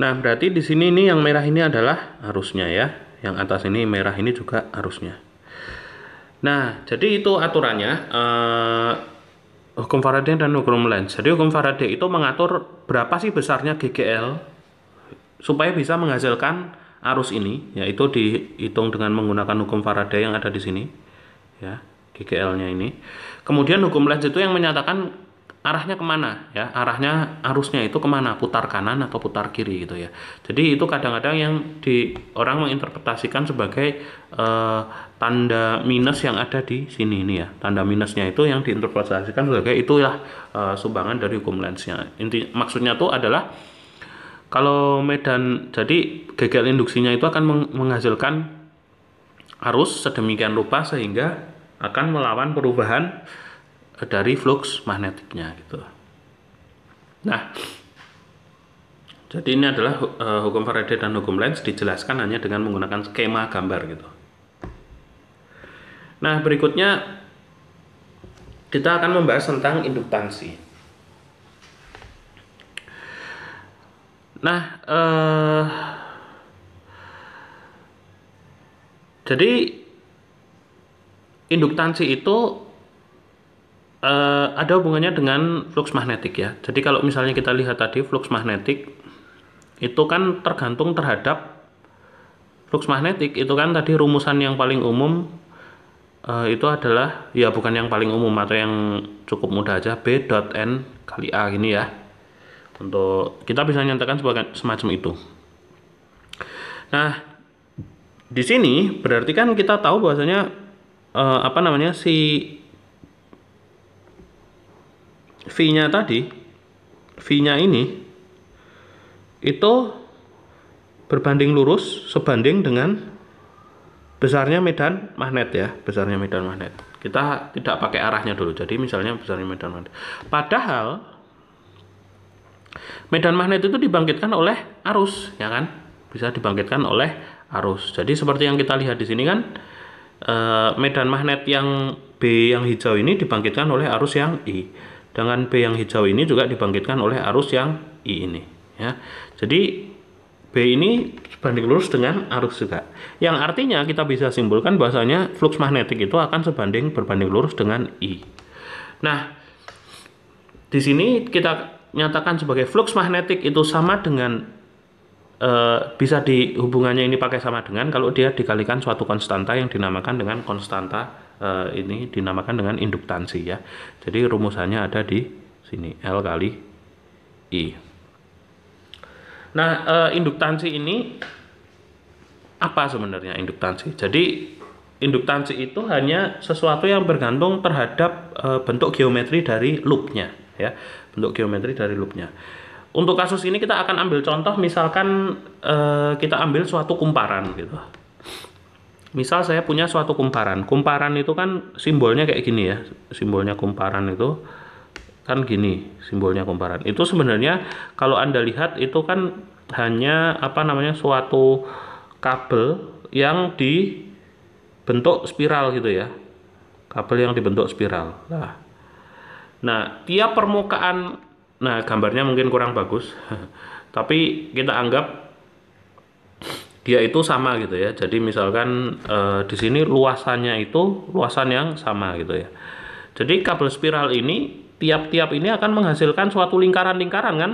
Nah, berarti di sini ini yang merah ini adalah arusnya ya. Yang atas ini merah ini juga arusnya. Nah, jadi itu aturannya hukum Faraday dan hukum Lenz. Jadi hukum Faraday itu mengatur berapa sih besarnya GGL supaya bisa menghasilkan arus ini, yaitu dihitung dengan menggunakan hukum Faraday yang ada di sini, ya, GGL-nya ini. Kemudian hukum Lenz itu yang menyatakan arahnya kemana, ya, arahnya arusnya itu kemana, putar kanan atau putar kiri gitu ya. Jadi itu kadang-kadang yang orang menginterpretasikan sebagai tanda minus yang ada di sini ini ya. Tanda minusnya itu yang diinterpretasikan sebagai itulah sumbangan dari hukum Lenz-nya. Maksudnya itu adalah kalau medan, jadi GGL induksinya itu akan menghasilkan arus sedemikian rupa sehingga akan melawan perubahan dari flux magnetiknya gitu. Nah, jadi ini adalah hukum Faraday dan hukum Lenz dijelaskan hanya dengan menggunakan skema gambar gitu. Nah, berikutnya kita akan membahas tentang induktansi. Nah, jadi induktansi itu ada hubungannya dengan flux magnetik ya. Jadi kalau misalnya kita lihat tadi flux magnetik itu kan tergantung terhadap flux magnetik itu kan tadi rumusan yang paling umum itu adalah ya bukan yang paling umum atau yang cukup mudah aja B dot N kali A gini ya. Untuk kita bisa nyatakan sebagai semacam itu. Nah, di sini berarti kan kita tahu bahwasanya si V-nya tadi, V-nya ini itu berbanding lurus sebanding dengan besarnya medan magnet ya, besarnya medan magnet. Kita tidak pakai arahnya dulu. Jadi misalnya besarnya medan magnet. Padahal medan magnet itu dibangkitkan oleh arus, ya kan? Bisa dibangkitkan oleh arus. Jadi seperti yang kita lihat di sini kan medan magnet yang B yang hijau ini dibangkitkan oleh arus yang I. Dengan B yang hijau ini juga dibangkitkan oleh arus yang I ini ya. Jadi B ini sebanding lurus dengan arus juga. Yang artinya kita bisa simpulkan bahwasanya flux magnetik itu akan berbanding lurus dengan I. Nah, di sini kita nyatakan sebagai flux magnetik itu sama dengan bisa dihubungannya ini pakai sama dengan kalau dia dikalikan suatu konstanta yang dinamakan dengan konstanta ini dinamakan dengan induktansi ya. Jadi rumusannya ada di sini L kali I. Nah, induktansi ini apa sebenarnya induktansi? Jadi induktansi itu hanya sesuatu yang bergantung terhadap bentuk geometri dari loopnya ya, bentuk geometri dari loopnya. Untuk kasus ini kita akan ambil contoh, misalkan kita ambil suatu kumparan gitu. Misal saya punya suatu kumparan. Kumparan itu kan simbolnya kayak gini ya. Simbolnya kumparan itu kan gini, simbolnya kumparan. Itu sebenarnya kalau Anda lihat itu kan hanya suatu kabel yang dibentuk spiral gitu ya. Kabel yang dibentuk spiral. Nah, tiap permukaan, nah gambarnya mungkin kurang bagus. Tapi kita anggap dia itu sama gitu ya. Jadi misalkan di sini luasannya itu luasan yang sama gitu ya. Jadi kabel spiral ini tiap-tiap ini akan menghasilkan suatu lingkaran-lingkaran kan?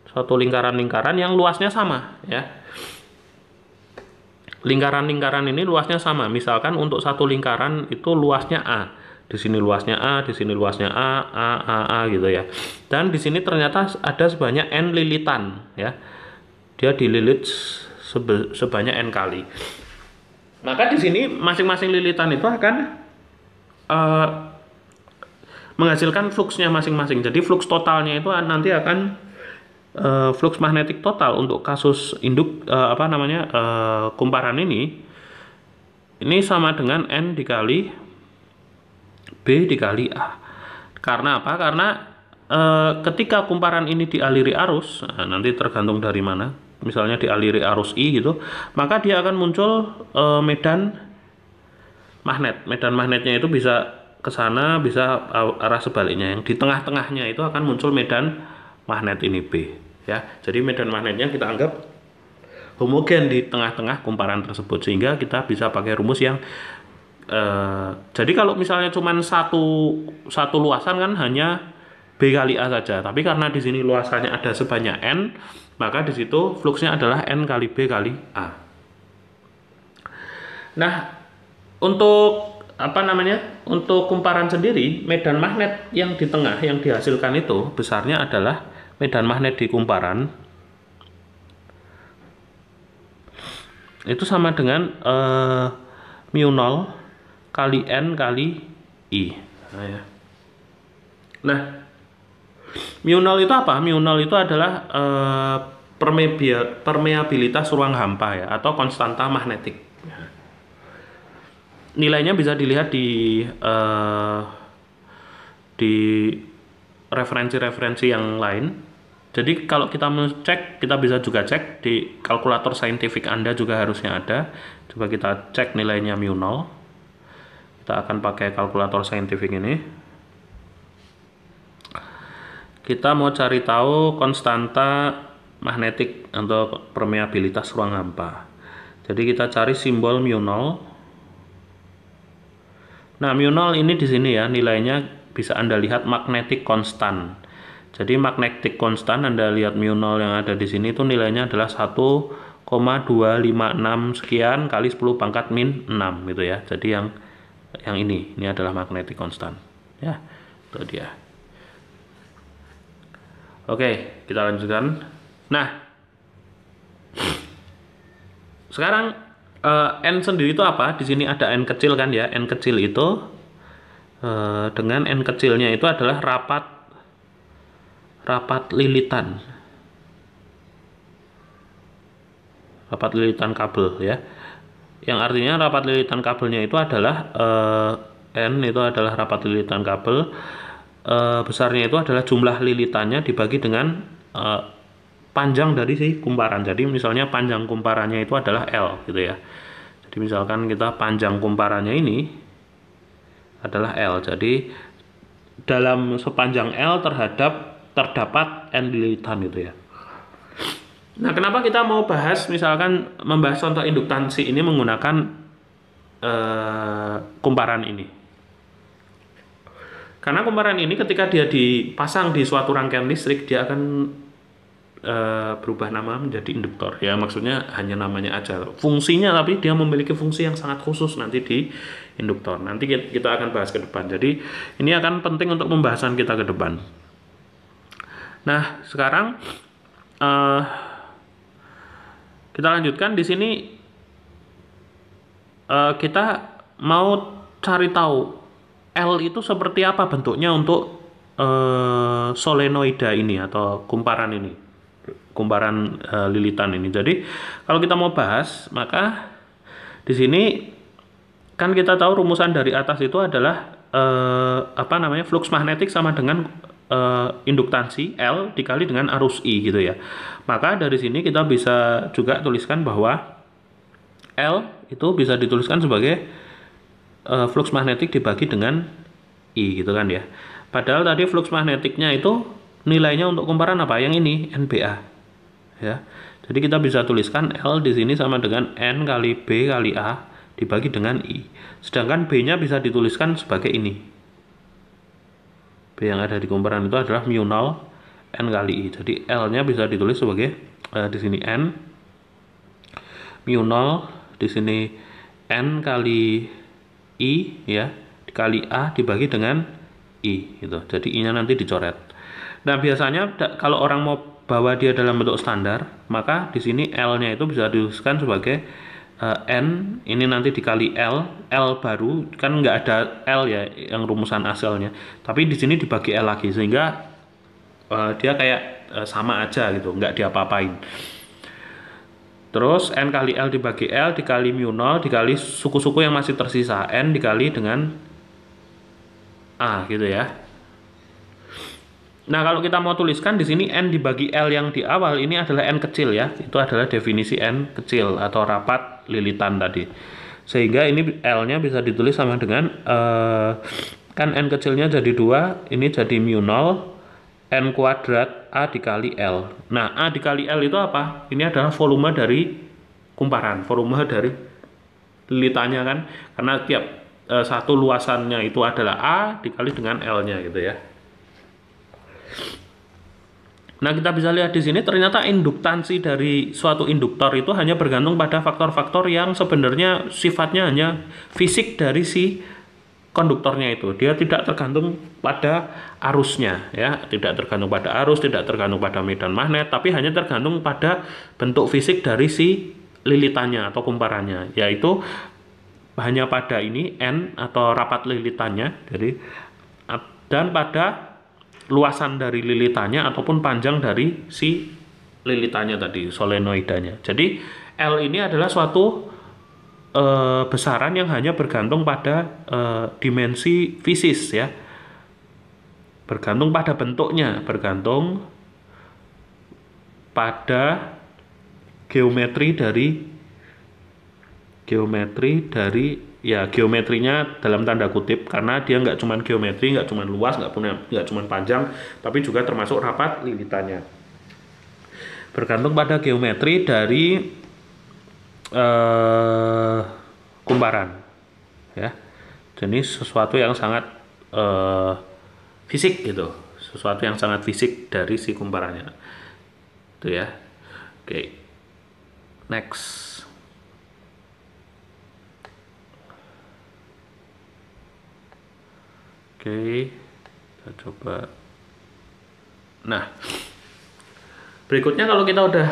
Suatu lingkaran-lingkaran yang luasnya sama ya. Lingkaran-lingkaran ini luasnya sama. Misalkan untuk satu lingkaran itu luasnya A. Di sini luasnya A, di sini luasnya A gitu ya. Dan di sini ternyata ada sebanyak N lilitan ya. Dia dililit sebanyak N kali. Maka di sini masing-masing lilitan itu akan menghasilkan fluxnya masing-masing. Jadi flux totalnya itu nanti akan flux magnetik total untuk kasus kumparan ini sama dengan N dikali B dikali A. Karena apa? Karena ketika kumparan ini dialiri arus, nanti tergantung dari mana. Misalnya dialiri arus I gitu, maka dia akan muncul medan magnet. Medan magnetnya itu bisa ke sana, bisa arah sebaliknya. Yang di tengah-tengahnya itu akan muncul medan magnet ini B. ya. Jadi medan magnetnya kita anggap homogen di tengah-tengah kumparan tersebut, sehingga kita bisa pakai rumus yang jadi kalau misalnya cuma satu luasan kan hanya B kali A saja, tapi karena di sini luasannya ada sebanyak N, maka di situ fluksnya adalah N kali B kali A. Nah, untuk untuk kumparan sendiri, medan magnet yang di tengah yang dihasilkan itu besarnya adalah medan magnet di kumparan itu sama dengan mu 0 kali N kali I. Nah, mu 0 itu apa? Mu 0 itu adalah permeabilitas ruang hampa ya, atau konstanta magnetik. Nilainya bisa dilihat di referensi-referensi yang lain. Jadi kalau kita mau cek, kita bisa juga cek di kalkulator saintifik Anda juga harusnya ada. Coba kita cek nilainya mu 0. Kita akan pakai kalkulator saintifik ini. Kita mau cari tahu konstanta magnetik atau permeabilitas ruang hampa. Jadi kita cari simbol mu 0. Nah, mu 0 ini di sini ya, nilainya bisa Anda lihat magnetic constant. Jadi magnetic constant Anda lihat mu 0 yang ada di sini itu nilainya adalah 1,256 sekian kali 10 pangkat min 6 gitu ya. Jadi yang ini adalah magnetic constant ya, itu dia. Oke, kita lanjutkan. Nah, sekarang N sendiri itu apa? Di sini ada N kecil kan ya. N kecil itu dengan N kecilnya itu adalah rapat lilitan kabel ya. Yang artinya rapat lilitan kabelnya itu adalah N itu adalah rapat lilitan kabel, besarnya itu adalah jumlah lilitannya dibagi dengan panjang dari si kumparan. Jadi misalnya panjang kumparannya itu adalah L gitu ya. Jadi misalkan kita panjang kumparannya ini adalah L. Jadi dalam sepanjang L terdapat N lilitan gitu ya. Nah, kenapa kita mau membahas contoh induktansi ini menggunakan kumparan ini? Karena kumparan ini ketika dia dipasang di suatu rangkaian listrik, dia akan berubah nama menjadi induktor. Ya, maksudnya hanya namanya aja. Fungsinya, tapi dia memiliki fungsi yang sangat khusus nanti di induktor. Nanti kita akan bahas ke depan. Jadi ini akan penting untuk pembahasan kita ke depan. Nah, sekarang kita lanjutkan di sini. Kita mau cari tahu L itu seperti apa bentuknya untuk solenoida ini atau kumparan lilitan ini. Jadi kalau kita mau bahas, maka di sini kan kita tahu rumusan dari atas itu adalah flux magnetik sama dengan induktansi L dikali dengan arus I gitu ya. Maka dari sini kita bisa juga tuliskan bahwa L itu bisa dituliskan sebagai flux magnetik dibagi dengan I gitu kan ya. Padahal tadi flux magnetiknya itu nilainya untuk kumparan apa? Yang ini NBA ya. Jadi kita bisa tuliskan L di sini sama dengan N kali B kali A dibagi dengan I. Sedangkan B-nya bisa dituliskan sebagai ini. B yang ada di kumparan itu adalah mu 0 N kali I. Jadi L-nya bisa ditulis sebagai di sini N, mu 0 di sini N kali I ya, dikali A dibagi dengan I gitu. Jadi I-nya nanti dicoret. Nah, biasanya kalau orang mau bawa dia dalam bentuk standar, maka di sini L-nya itu bisa dituliskan sebagai N ini nanti dikali L baru, kan nggak ada L ya yang rumusan asalnya, tapi di sini dibagi L lagi sehingga dia kayak sama aja gitu, nggak diapa-apain. Terus N kali L dibagi L dikali mu 0 dikali suku-suku yang masih tersisa N dikali dengan A gitu ya. Nah, kalau kita mau tuliskan di sini N dibagi L yang di awal ini adalah N kecil ya. Itu adalah definisi N kecil atau rapat lilitan tadi. Sehingga ini L-nya bisa ditulis sama dengan kan N kecilnya jadi 2, ini jadi mu 0 N kuadrat A dikali L. Nah, A dikali L itu apa? Ini adalah volume dari kumparan, volume dari lilitannya kan, karena tiap satu luasannya itu adalah A dikali dengan L-nya gitu ya. Nah, kita bisa lihat di sini ternyata induktansi dari suatu induktor itu hanya bergantung pada faktor-faktor yang sebenarnya sifatnya hanya fisik dari si konduktornya itu. Dia tidak tergantung pada arusnya ya, tidak tergantung pada arus, tidak tergantung pada medan magnet, tapi hanya tergantung pada bentuk fisik dari si lilitannya atau kumparannya, yaitu hanya pada ini N atau rapat lilitannya dan pada luasan dari lilitannya ataupun panjang dari si lilitannya tadi, solenoidanya. Jadi L ini adalah suatu besaran yang hanya bergantung pada dimensi fisis ya, bergantung pada bentuknya, bergantung pada geometrinya dalam tanda kutip, karena dia nggak cuma geometri, nggak cuma luas, nggak cuma panjang, tapi juga termasuk rapat lilitannya. Bergantung pada geometri dari kumparan ya. Jadi sesuatu yang sangat fisik gitu, sesuatu yang sangat fisik dari si kumparannya itu ya. Oke, next. Oke, kita coba. Nah, berikutnya kalau kita udah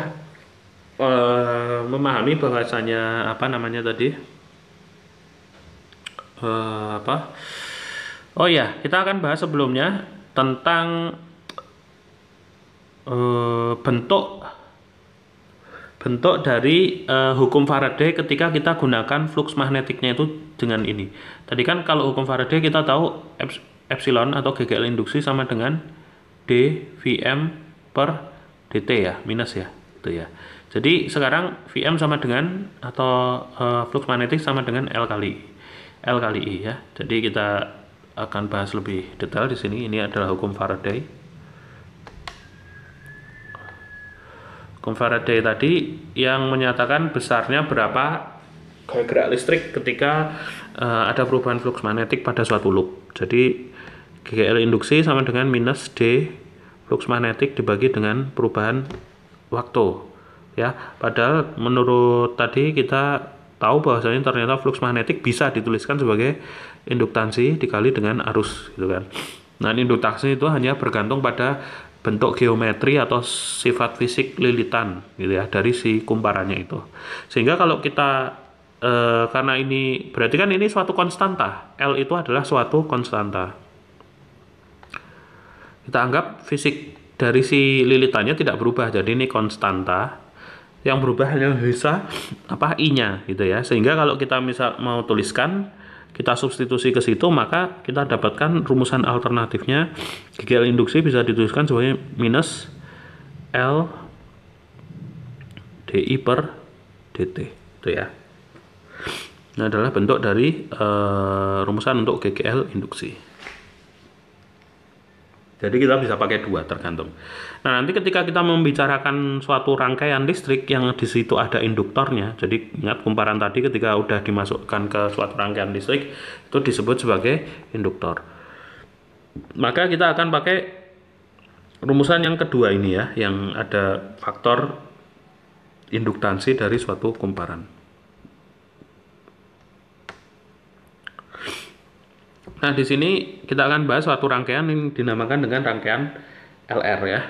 memahami bahwasanya apa namanya tadi, oh ya, kita akan bahas sebelumnya tentang bentuk dari hukum Faraday ketika kita gunakan flux magnetiknya itu dengan ini. Tadi kan kalau hukum Faraday kita tahu epsilon atau GGL induksi sama dengan d Vm per dt ya, minus ya, itu ya. Jadi sekarang Vm sama dengan atau flux magnetik sama dengan L kali I ya. Jadi kita akan bahas lebih detail di sini. Ini adalah hukum Faraday. Hukum Faraday tadi yang menyatakan besarnya berapa gaya gerak listrik ketika ada perubahan flux magnetik pada suatu loop. Jadi GGL induksi sama dengan minus D flux magnetik dibagi dengan perubahan waktu ya. Padahal menurut tadi kita tahu bahwasanya ternyata flux magnetik bisa dituliskan sebagai induktansi dikali dengan arus gitu kan. Nah, induktansi itu hanya bergantung pada bentuk geometri atau sifat fisik lilitan gitu ya dari si kumparannya itu. Sehingga kalau kita karena ini berarti kan ini suatu konstanta, L itu adalah suatu konstanta. Kita anggap fisik dari si lilitannya tidak berubah, jadi ini konstanta. Yang berubah hanya bisa apa I-nya gitu ya. Sehingga kalau kita misal mau tuliskan, kita substitusi ke situ, maka kita dapatkan rumusan alternatifnya. GGL induksi bisa dituliskan sebagai minus L dI per dt itu ya. Ini adalah bentuk dari rumusan untuk GGL induksi. Jadi kita bisa pakai dua tergantung. Nah, nanti ketika kita membicarakan suatu rangkaian listrik yang di situ ada induktornya, jadi ingat kumparan tadi ketika udah dimasukkan ke suatu rangkaian listrik itu disebut sebagai induktor. Maka kita akan pakai rumusan yang kedua ini ya, yang ada faktor induktansi dari suatu kumparan. Nah, di sini kita akan bahas suatu rangkaian yang dinamakan dengan rangkaian LR ya.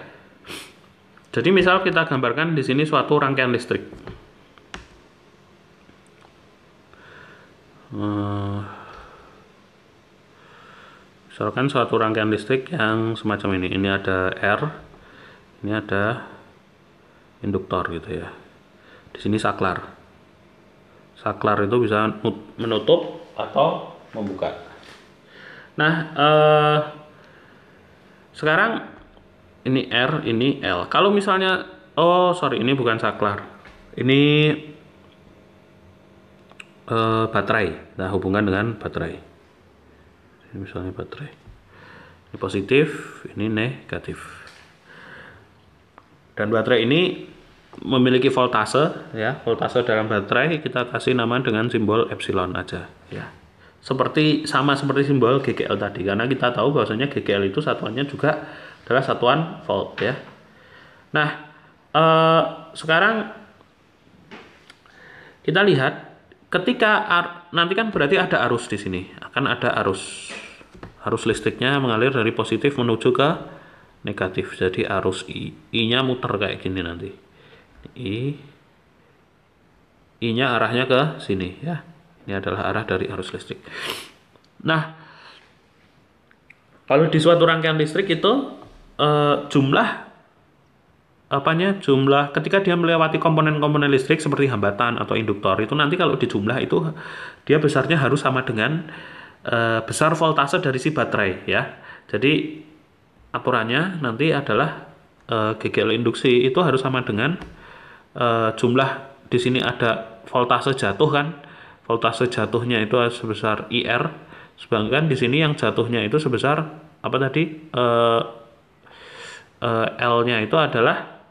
Jadi misal kita gambarkan di sini suatu rangkaian listrik. Misalkan suatu rangkaian listrik yang semacam ini. Ini ada R, ini ada induktor gitu ya. Di sini saklar. Saklar itu bisa menutup atau membuka. Nah, sekarang ini R, ini L. Kalau misalnya, ini bukan saklar, ini baterai. Nah, hubungan dengan baterai. Ini misalnya baterai. Ini positif, ini negatif. Dan baterai ini memiliki voltase ya. Voltase dalam baterai kita kasih nama dengan simbol epsilon aja ya. Sama seperti simbol GGL tadi, karena kita tahu bahwasanya GGL itu satuannya juga adalah satuan volt ya. Nah, sekarang kita lihat ketika nanti kan berarti ada arus di sini, akan ada arus listriknya mengalir dari positif menuju ke negatif. Jadi arus I-nya muter kayak gini nanti. I-nya arahnya ke sini ya. Ini adalah arah dari arus listrik. Nah, kalau di suatu rangkaian listrik itu jumlah ketika dia melewati komponen-komponen listrik seperti hambatan atau induktor itu nanti kalau dijumlah itu dia besarnya harus sama dengan besar voltase dari si baterai ya. Jadi aturannya nanti adalah GGL induksi itu harus sama dengan jumlah, di sini ada voltase jatuh kan, voltase jatuhnya itu sebesar IR, sedangkan di sini yang jatuhnya itu sebesar apa tadi, L-nya itu adalah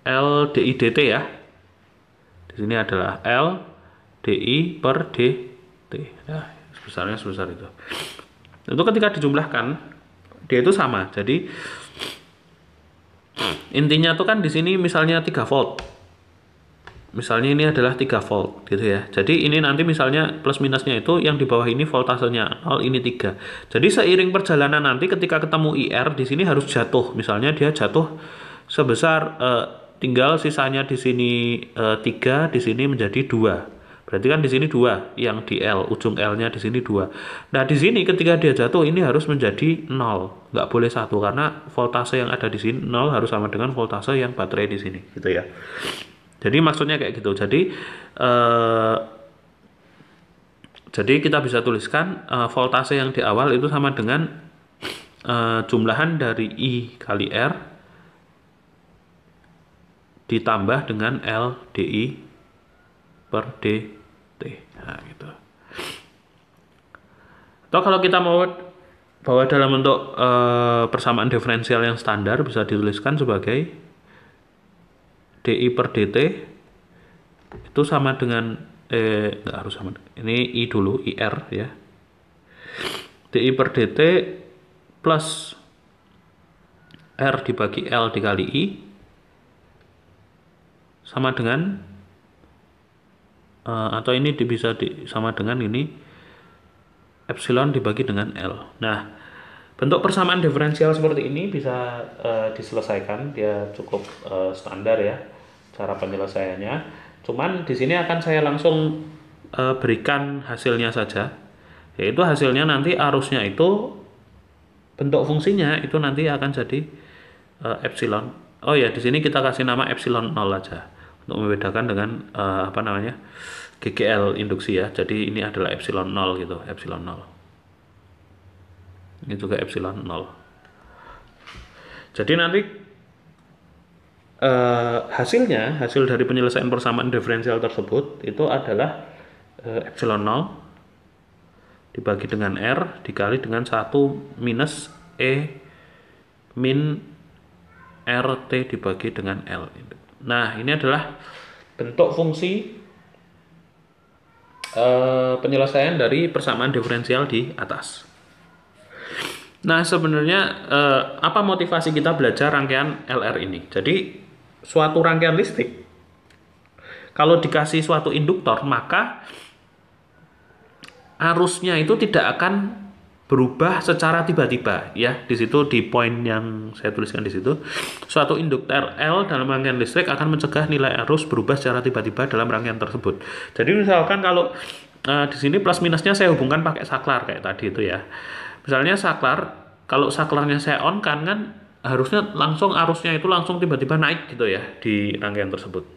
L DI dt ya. Di sini adalah L DI per dt. Nah, sebesarnya sebesar itu. Itu ketika dijumlahkan dia itu sama. Jadi intinya tuh kan di sini misalnya 3 volt. Misalnya ini adalah 3 volt gitu ya. Jadi ini nanti misalnya plus minusnya itu yang di bawah ini voltasenya 0, ini 3. Jadi seiring perjalanan nanti ketika ketemu IR di sini harus jatuh. Misalnya dia jatuh sebesar tinggal sisanya di sini 3, di sini menjadi 2. Berarti kan di sini 2, yang di L, ujung L-nya di sini 2. Nah, di sini ketika dia jatuh ini harus menjadi 0. Nggak boleh 1 karena voltase yang ada di sini 0 harus sama dengan voltase yang baterai di sini, gitu ya. Jadi maksudnya kayak gitu. Jadi kita bisa tuliskan voltase yang di awal itu sama dengan jumlahan dari I kali R ditambah dengan L DI per dt. Nah, gitu. Atau kalau kita mau bawa dalam bentuk persamaan diferensial yang standar bisa dituliskan sebagai DI per dt itu sama dengan nggak harus sama. Ini I dulu, IR ya. DI per dt plus R dibagi L dikali I sama dengan atau ini bisa sama dengan ini epsilon dibagi dengan L. Nah, bentuk persamaan diferensial seperti ini bisa diselesaikan, dia cukup standar ya cara penyelesaiannya. Cuman di sini akan saya langsung berikan hasilnya saja, yaitu hasilnya nanti arusnya itu bentuk fungsinya itu nanti akan jadi epsilon. Oh ya, di sini kita kasih nama epsilon 0 aja untuk membedakan dengan GGL induksi ya. Jadi ini adalah epsilon 0 gitu, epsilon 0. Ini juga epsilon 0. Jadi nanti hasil dari penyelesaian persamaan diferensial tersebut itu adalah epsilon 0 dibagi dengan R dikali dengan 1 minus E min RT dibagi dengan L. Nah, ini adalah bentuk fungsi penyelesaian dari persamaan diferensial di atas. Nah, sebenarnya apa motivasi kita belajar rangkaian LR ini? Jadi, suatu rangkaian listrik, kalau dikasih suatu induktor, maka arusnya itu tidak akan berubah secara tiba-tiba ya. Di situ di poin yang saya tuliskan di situ, suatu induktor L dalam rangkaian listrik akan mencegah nilai arus berubah secara tiba-tiba dalam rangkaian tersebut. Jadi misalkan kalau di sini plus minusnya saya hubungkan pakai saklar kayak tadi itu ya. Misalnya saklar, kalau saklarnya saya on kan harusnya langsung arusnya itu langsung tiba-tiba naik gitu ya di rangkaian tersebut.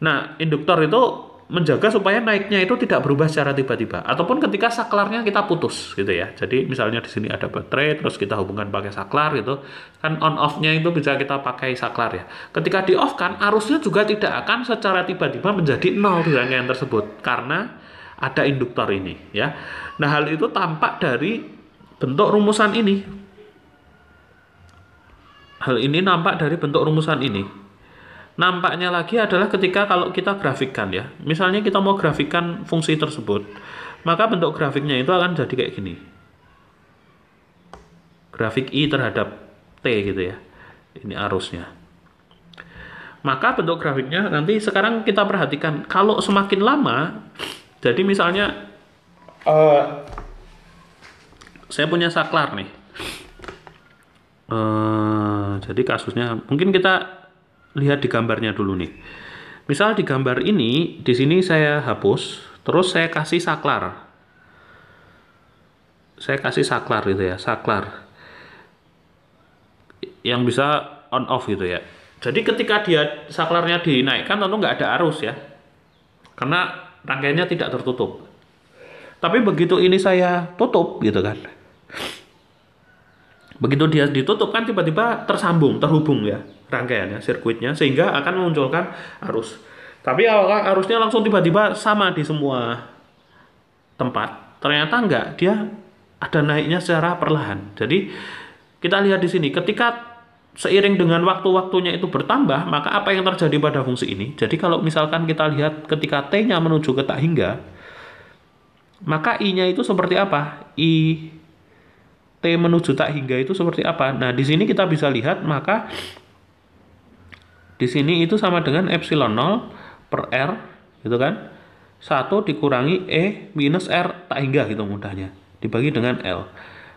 Nah, induktor itu menjaga supaya naiknya itu tidak berubah secara tiba-tiba, ataupun ketika saklarnya kita putus gitu ya. Jadi misalnya di sini ada baterai terus kita hubungkan pakai saklar gitu kan, on off-nya itu bisa kita pakai saklar ya. Ketika di off kan arusnya juga tidak akan secara tiba-tiba menjadi 0 di rangkaian tersebut karena ada induktor ini ya. Nah, hal itu tampak dari bentuk rumusan ini. Hal ini nampak dari bentuk rumusan ini. Nampaknya lagi adalah ketika kalau kita grafikkan ya. Misalnya kita mau grafikkan fungsi tersebut, maka bentuk grafiknya itu akan jadi kayak gini. Grafik I terhadap T gitu ya. Ini arusnya. Maka bentuk grafiknya nanti sekarang kita perhatikan. Kalau semakin lama, jadi misalnya saya punya saklar nih. Jadi kasusnya mungkin kita lihat di gambarnya dulu nih. Misal di gambar ini, di sini saya hapus, terus saya kasih saklar. Saya kasih saklar gitu ya, saklar yang bisa on off gitu ya. Jadi ketika dia saklarnya dinaikkan tentu nggak ada arus ya, karena rangkaiannya tidak tertutup. Tapi begitu ini saya tutup gitu kan, begitu dia ditutup kan tiba-tiba tersambung, terhubung ya rangkaiannya, sirkuitnya, sehingga akan memunculkan arus. Tapi apakah arusnya langsung tiba-tiba sama di semua tempat? Ternyata enggak, dia ada naiknya secara perlahan. Jadi kita lihat di sini, ketika seiring dengan waktu-waktunya itu bertambah, maka apa yang terjadi pada fungsi ini? Jadi kalau misalkan kita lihat ketika T-nya menuju ke tak hingga, maka I-nya itu seperti apa? T menuju tak hingga itu seperti apa? Nah, di sini kita bisa lihat, maka di sini itu sama dengan epsilon 0 per R, gitu kan? 1 dikurangi E minus R tak hingga gitu mudahnya, dibagi dengan L.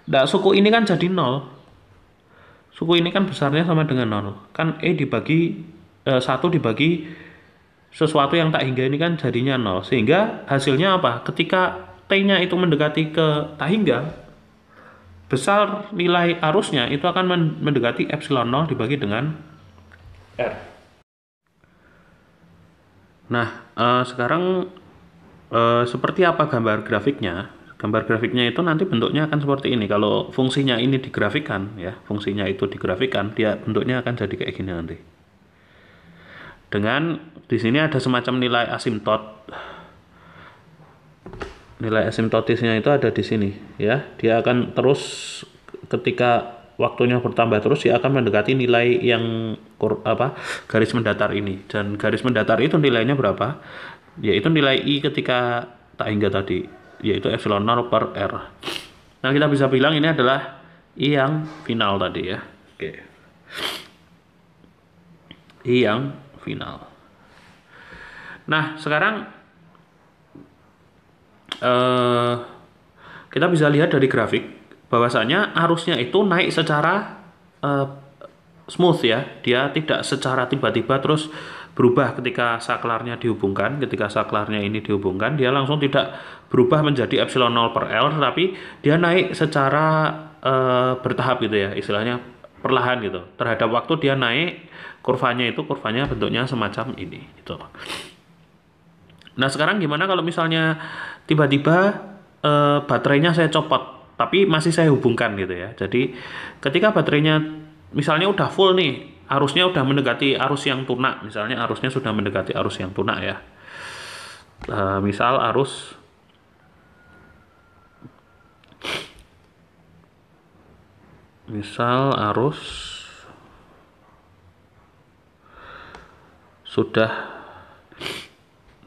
Nah, suku ini kan jadi 0. Suku ini kan besarnya sama dengan 0. Kan E dibagi 1 dibagi sesuatu yang tak hingga ini kan jadinya 0. Sehingga hasilnya apa? Ketika T-nya itu mendekati ke tak hingga, besar nilai arusnya itu akan mendekati epsilon 0 dibagi dengan R. Nah, sekarang seperti apa gambar grafiknya? Gambar grafiknya itu nanti bentuknya akan seperti ini. Kalau fungsinya ini digrafikan, ya, fungsinya itu digrafikan, dia bentuknya akan jadi kayak gini nanti. Dengan di sini ada semacam nilai asimtot. Nilai asimtotisnya itu ada di sini ya, dia akan terus ketika waktunya bertambah terus dia akan mendekati nilai yang garis mendatar ini, dan garis mendatar itu nilainya berapa, yaitu nilai I ketika tak hingga tadi, yaitu epsilon 0 per R. Nah, kita bisa bilang ini adalah I yang final tadi ya. Oke, I yang final. Nah, sekarang kita bisa lihat dari grafik bahwasanya arusnya itu naik secara smooth ya, dia tidak secara tiba-tiba terus berubah ketika saklarnya dihubungkan. Ketika saklarnya ini dihubungkan, dia langsung tidak berubah menjadi epsilon 0 per L, tapi dia naik secara bertahap gitu ya, istilahnya perlahan gitu. Terhadap waktu dia naik, kurvanya bentuknya semacam ini gitu. Nah, sekarang gimana kalau misalnya tiba-tiba baterainya saya copot, tapi masih saya hubungkan gitu ya. Jadi ketika baterainya misalnya udah full nih, arusnya udah mendekati arus yang tunak, misalnya arusnya sudah mendekati arus yang tunak ya. Misal arus sudah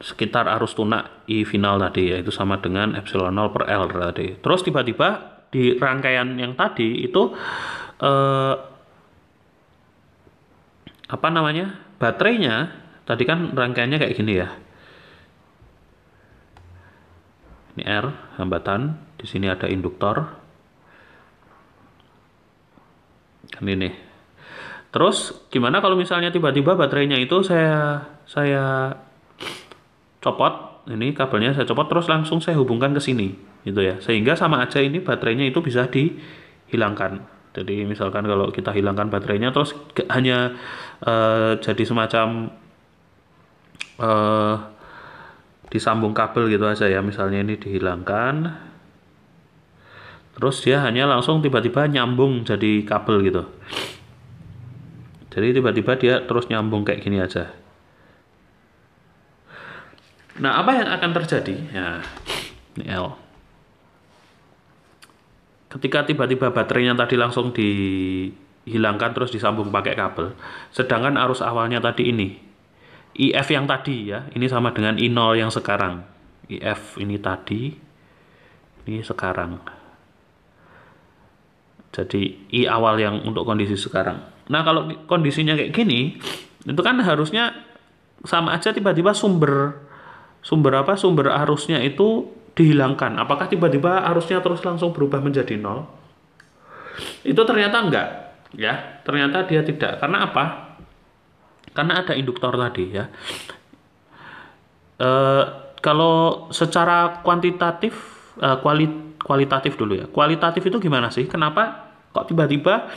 sekitar arus tunak I final tadi, yaitu sama dengan epsilon 0 per L tadi. Terus tiba-tiba di rangkaian yang tadi itu baterainya tadi kan rangkaiannya kayak gini ya. Ini R hambatan, di sini ada induktor. Kan ini. Terus gimana kalau misalnya tiba-tiba baterainya itu saya copot, ini kabelnya saya copot terus langsung saya hubungkan ke sini gitu ya, sehingga sama aja ini baterainya itu bisa dihilangkan. Jadi misalkan kalau kita hilangkan baterainya terus hanya jadi semacam disambung kabel gitu aja ya, misalnya ini dihilangkan terus dia hanya langsung tiba-tiba nyambung jadi kabel gitu, jadi tiba-tiba dia terus nyambung kayak gini aja. Nah, apa yang akan terjadi? Ya, ini L. Ketika tiba-tiba baterainya tadi langsung dihilangkan terus disambung pakai kabel. Sedangkan arus awalnya tadi ini, IF yang tadi ya, ini sama dengan I0 yang sekarang. IF ini tadi, ini sekarang. Jadi I awal yang untuk kondisi sekarang. Nah, kalau kondisinya kayak gini, itu kan harusnya sama aja tiba-tiba sumber arusnya itu dihilangkan. Apakah tiba-tiba arusnya terus langsung berubah menjadi nol? Itu ternyata enggak, ya. Ternyata dia tidak. Karena apa? Karena ada induktor tadi, ya. Kalau secara kuantitatif, kualitatif dulu ya. Kualitatif itu gimana sih? Kenapa kok tiba-tiba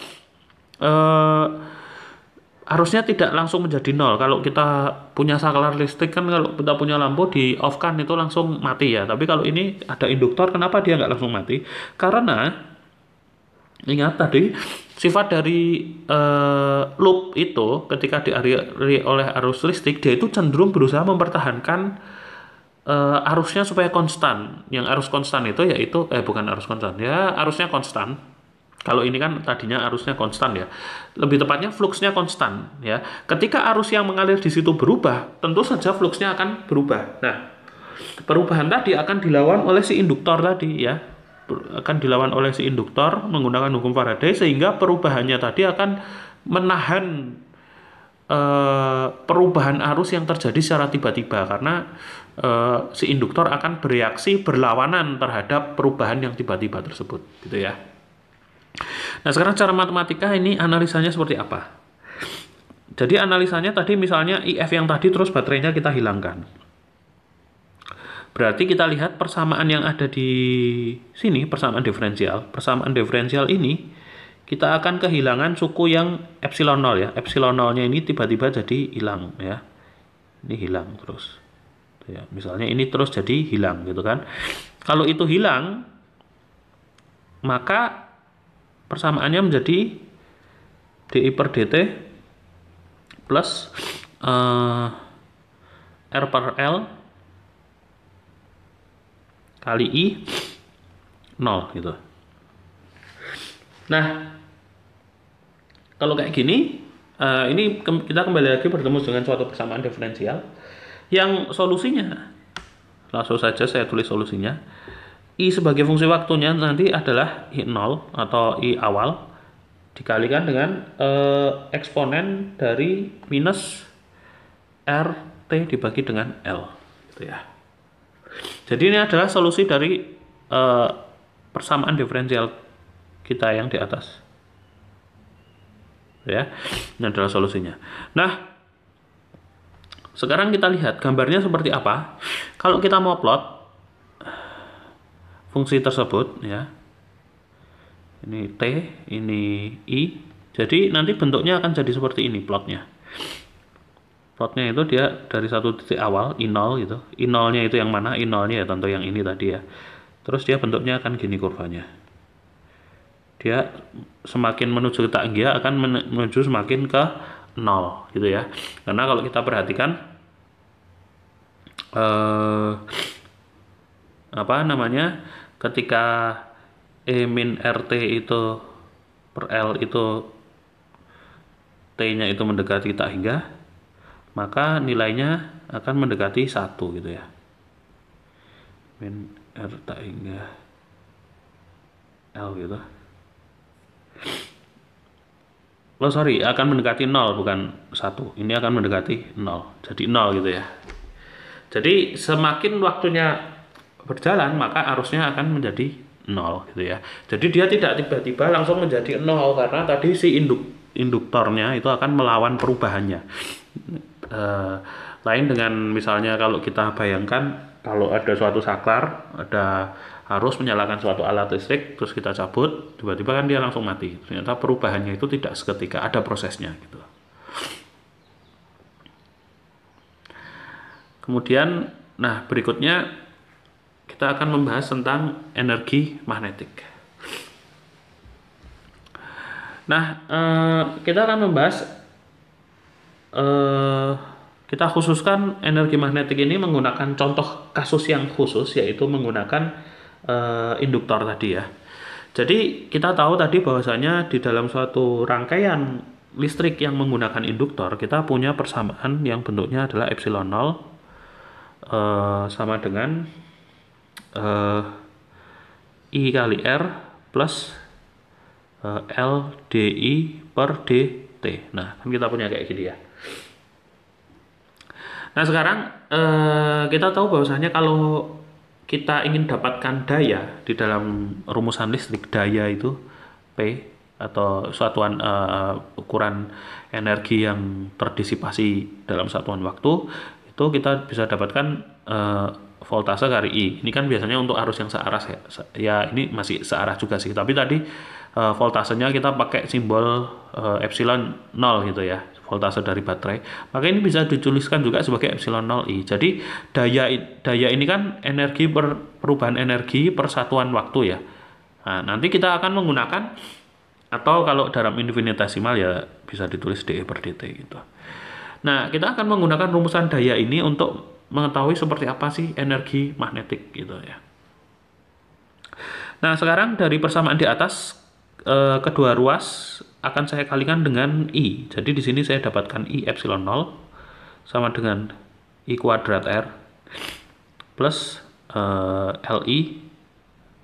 harusnya tidak langsung menjadi nol? Kalau kita punya saklar listrik kan, kalau kita punya lampu di off kan itu langsung mati ya. Tapi kalau ini ada induktor, kenapa dia nggak langsung mati? Karena ingat tadi sifat dari loop itu ketika dialiri oleh arus listrik, dia itu cenderung berusaha mempertahankan arusnya supaya konstan. Yang arus konstan itu yaitu bukan arus konstan ya, arusnya konstan. Kalau ini kan tadinya arusnya konstan ya, lebih tepatnya fluxnya konstan ya. Ketika arus yang mengalir di situ berubah, tentu saja fluxnya akan berubah. Nah, perubahan tadi akan dilawan oleh si induktor tadi ya, akan dilawan oleh si induktor menggunakan hukum Faraday, sehingga perubahannya tadi akan menahan perubahan arus yang terjadi secara tiba-tiba, karena si induktor akan bereaksi berlawanan terhadap perubahan yang tiba-tiba tersebut, gitu ya. Nah, sekarang cara matematika ini analisanya seperti apa? Jadi analisanya tadi misalnya IF yang tadi terus baterainya kita hilangkan. Berarti kita lihat persamaan yang ada di sini, persamaan diferensial. Persamaan diferensial ini kita akan kehilangan suku yang epsilon 0 ya. Epsilon 0-nya ini tiba-tiba jadi hilang ya. Ini hilang terus. Ya, misalnya ini terus jadi hilang gitu kan. Kalau itu hilang, maka persamaannya menjadi dI per dt plus R per L kali I 0 gitu. Nah, kalau kayak gini, ini kita kembali lagi bertemu dengan suatu persamaan diferensial yang solusinya, langsung saja saya tulis solusinya. I sebagai fungsi waktunya nanti adalah I0 atau I awal dikalikan dengan eksponen dari minus RT dibagi dengan L gitu ya. Jadi ini adalah solusi dari persamaan diferensial kita yang di atas ya. Ini adalah solusinya. Nah, sekarang kita lihat gambarnya seperti apa. Kalau kita mau plot fungsi tersebut ya, ini T, ini I, jadi nanti bentuknya akan jadi seperti ini plotnya. Plotnya itu dia dari satu titik awal I0 gitu. I0-nya itu yang mana? I0-nya ya tentu yang ini tadi ya. Terus dia bentuknya akan gini kurvanya. Dia semakin menuju ke tanggia akan menuju semakin ke 0 gitu ya. Karena kalau kita perhatikan ketika E min RT itu per L itu T-nya itu mendekati tak hingga, maka nilainya akan mendekati 1 gitu ya. Min R tak hingga L gitu. Akan mendekati 0 bukan 1. Ini akan mendekati 0. Jadi 0 gitu ya. Jadi semakin waktunya berjalan maka arusnya akan menjadi 0 gitu ya. Jadi dia tidak tiba-tiba langsung menjadi 0 karena tadi si induktornya itu akan melawan perubahannya. Lain dengan misalnya kalau kita bayangkan kalau ada suatu saklar, ada harus menyalakan suatu alat listrik, terus kita cabut, tiba-tiba kan dia langsung mati. Ternyata perubahannya itu tidak seketika, ada prosesnya gitu. Kemudian, nah berikutnya kita akan membahas tentang energi magnetik. Nah, kita akan membahas, kita khususkan energi magnetik ini menggunakan contoh kasus yang khusus, yaitu menggunakan induktor tadi ya. Jadi kita tahu tadi bahwasanya di dalam suatu rangkaian listrik yang menggunakan induktor kita punya persamaan yang bentuknya adalah epsilon 0 sama dengan eh, I kali R plus L dI per dt. Nah, kan kita punya kayak gini ya. Nah, sekarang kita tahu bahwasanya kalau kita ingin dapatkan daya di dalam rumusan listrik, daya itu P atau satuan ukuran energi yang terdisipasi dalam satuan waktu, itu kita bisa dapatkan voltase kali I. Ini kan biasanya untuk arus yang searah ya. Ya ini masih searah juga sih. Tapi tadi voltasenya kita pakai simbol epsilon 0 gitu ya. Voltase dari baterai. Maka ini bisa dituliskan juga sebagai epsilon 0 I. Jadi daya ini kan energi perubahan energi per satuan waktu ya. Nah, nanti kita akan menggunakan atau kalau dalam infinitesimal ya bisa ditulis dE per dt gitu. Nah, kita akan menggunakan rumusan daya ini untuk mengetahui seperti apa sih energi magnetik gitu ya. Nah, sekarang dari persamaan di atas kedua ruas akan saya kalikan dengan I. Jadi di sini saya dapatkan I epsilon 0 sama dengan I kuadrat R plus LI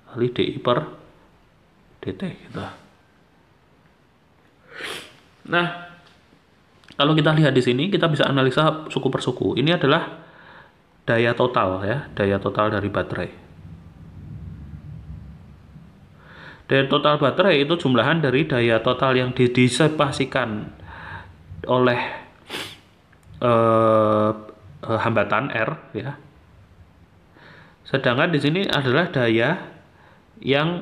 kali DI per dt gitu. Nah, kalau kita lihat di sini kita bisa analisa suku per suku. Ini adalah daya total ya, daya total dari baterai. Daya total baterai itu jumlahan dari daya total yang didisipasikan oleh hambatan R ya. Sedangkan di sini adalah daya yang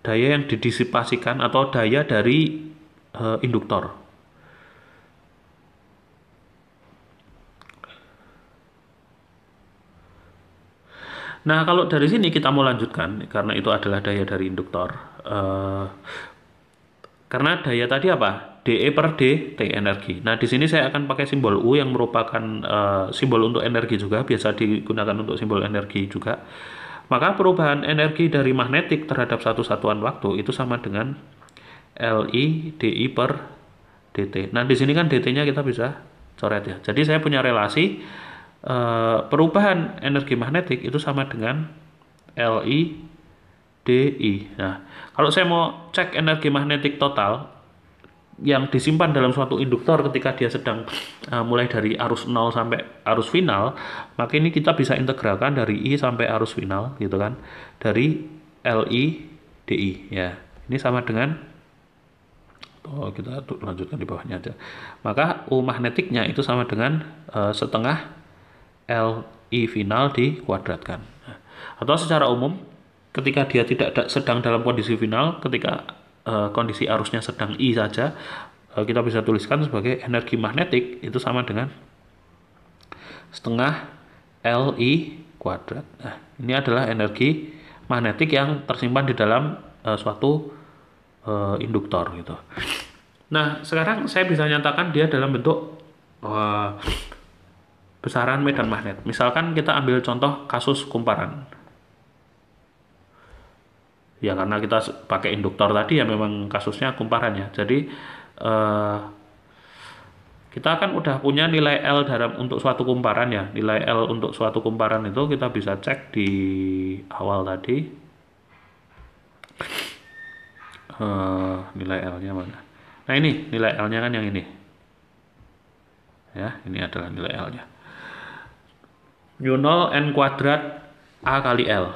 daya yang didisipasikan atau daya dari induktor. Nah, kalau dari sini kita mau lanjutkan, karena itu adalah daya dari induktor. Karena daya tadi apa? dE per dt energi. Nah, di sini saya akan pakai simbol U yang merupakan simbol untuk energi juga, biasa digunakan untuk simbol energi juga. Maka perubahan energi dari magnetik terhadap satu satuan waktu itu sama dengan LI dI per dt. Nah, di sini kan dt-nya kita bisa coret ya. Jadi saya punya relasi perubahan energi magnetik itu sama dengan LI dI. Nah, kalau saya mau cek energi magnetik total yang disimpan dalam suatu induktor ketika dia sedang mulai dari arus 0 sampai arus final, maka ini kita bisa integralkan dari I sampai arus final gitu kan, dari LI dI ya. Ini sama dengan kita lanjutkan di bawahnya aja. Maka U magnetiknya itu sama dengan setengah LI final dikuadratkan. Atau secara umum ketika dia tidak sedang dalam kondisi final, ketika kondisi arusnya sedang I saja, kita bisa tuliskan sebagai energi magnetik itu sama dengan setengah LI kuadrat. Nah, ini adalah energi magnetik yang tersimpan di dalam suatu induktor gitu. Nah, sekarang saya bisa nyatakan dia dalam bentuk besaran medan magnet. Misalkan kita ambil contoh kasus kumparan. Ya karena kita pakai induktor tadi ya memang kasusnya kumparan ya. Jadi kita kan udah punya nilai L dalam untuk suatu kumparan ya. Nilai L untuk suatu kumparan itu kita bisa cek di awal tadi. Nilai L-nya mana? Nah ini nilai L-nya kan yang ini. Ya, ini adalah nilai L-nya. Mu0 N kuadrat A kali L.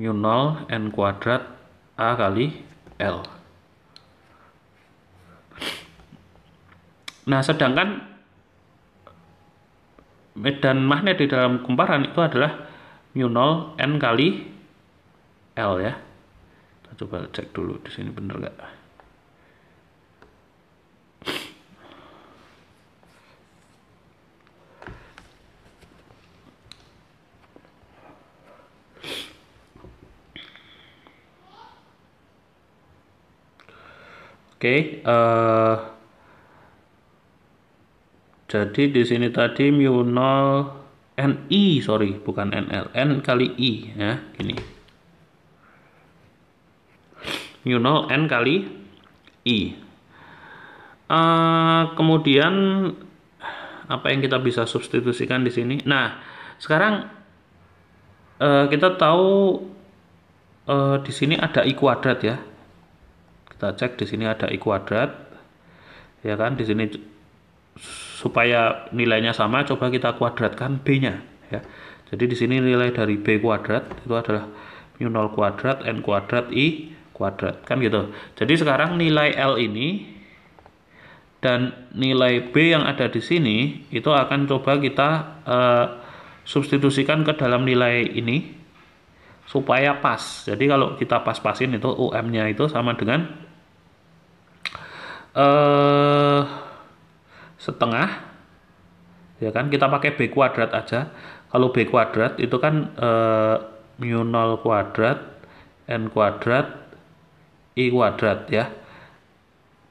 Mu0 N kuadrat A kali L. Nah, sedangkan medan magnet di dalam kumparan itu adalah Mu0 N kali L ya. Kita coba cek dulu di sini bener nggak? Oke, Jadi di sini tadi mu 0 Ni, sorry, bukan NL, N kali I ya, gini. Mu 0 N kali I. Kemudian apa yang kita bisa substitusikan di sini? Nah, sekarang kita tahu di sini ada I kuadrat ya. Kita cek di sini ada I kuadrat. Ya kan, di sini supaya nilainya sama coba kita kuadratkan B-nya ya. Jadi di sini nilai dari B kuadrat itu adalah mu 0 kuadrat N kuadrat I kuadrat kan gitu. Jadi sekarang nilai L ini dan nilai B yang ada di sini itu akan coba kita substitusikan ke dalam nilai ini supaya pas. Jadi kalau kita pas-pasin itu UM-nya itu sama dengan setengah ya kan, kita pakai B kuadrat aja. Kalau B kuadrat itu kan mu 0 kuadrat N kuadrat I kuadrat ya.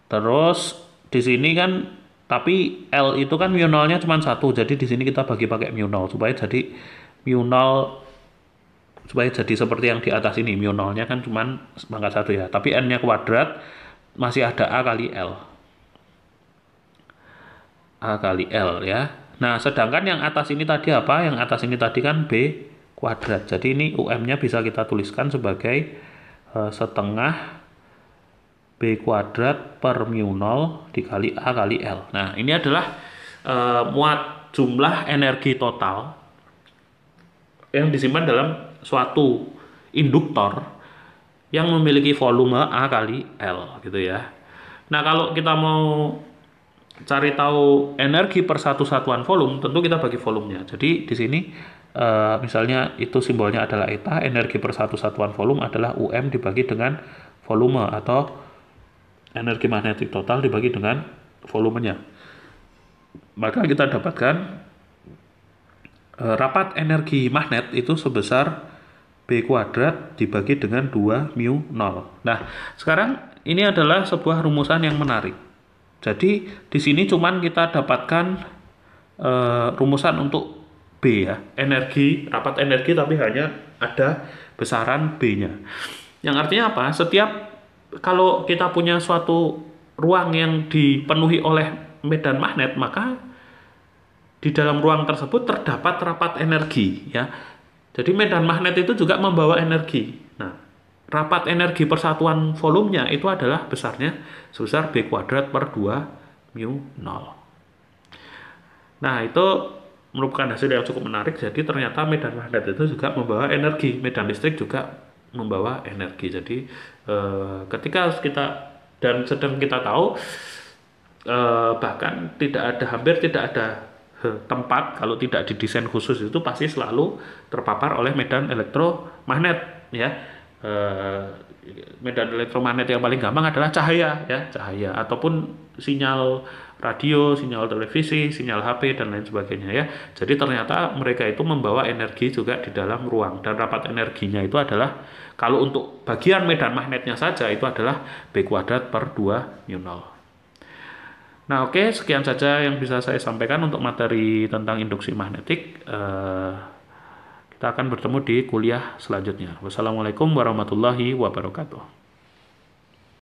Terus di sini kan tapi L itu kan mu 0-nya cuma 1. Jadi di sini kita bagi pakai mu 0 supaya jadi mu 0 supaya jadi seperti yang di atas ini. Mu 0-nya kan cuma pangkat 1 ya. Tapi N-nya kuadrat masih ada A kali L. A kali L ya. Nah, sedangkan yang atas ini tadi apa? Yang atas ini tadi kan B kuadrat. Jadi ini UM-nya bisa kita tuliskan sebagai setengah B kuadrat per mu 0 dikali A kali L. Nah, ini adalah muat jumlah energi total yang disimpan dalam suatu induktor yang memiliki volume A kali L gitu ya. Nah, kalau kita mau cari tahu energi per satu satuan volume, tentu kita bagi volumenya. Jadi di sini misalnya itu simbolnya adalah eta, energi per satu satuan volume adalah UM dibagi dengan volume atau energi magnetik total dibagi dengan volumenya. Maka kita dapatkan rapat energi magnet itu sebesar B kuadrat dibagi dengan 2 mu 0. Nah, sekarang ini adalah sebuah rumusan yang menarik. Jadi di sini cuman kita dapatkan rumusan untuk B ya, energi, rapat energi, tapi hanya ada besaran B-nya. Yang artinya apa? Setiap kalau kita punya suatu ruang yang dipenuhi oleh medan magnet, maka di dalam ruang tersebut terdapat rapat energi ya. Jadi medan magnet itu juga membawa energi. Nah, rapat energi persatuan volumenya itu adalah besarnya sebesar B kuadrat per 2 mu 0. Nah, itu merupakan hasil yang cukup menarik. Jadi ternyata medan magnet itu juga membawa energi, medan listrik juga membawa energi. Jadi ketika kita dan sedang kita tahu bahkan hampir tidak ada tempat kalau tidak didesain khusus itu pasti selalu terpapar oleh medan elektromagnet ya. Medan elektromagnet yang paling gampang adalah cahaya ya, cahaya ataupun sinyal radio, sinyal televisi, sinyal HP dan lain sebagainya ya. Jadi ternyata mereka itu membawa energi juga di dalam ruang, dan rapat energinya itu adalah kalau untuk bagian medan magnetnya saja itu adalah B kuadrat per 2 mu 0. Nah, oke, sekian saja yang bisa saya sampaikan untuk materi tentang induksi magnetik. Kita akan bertemu di kuliah selanjutnya. Wassalamualaikum warahmatullahi wabarakatuh.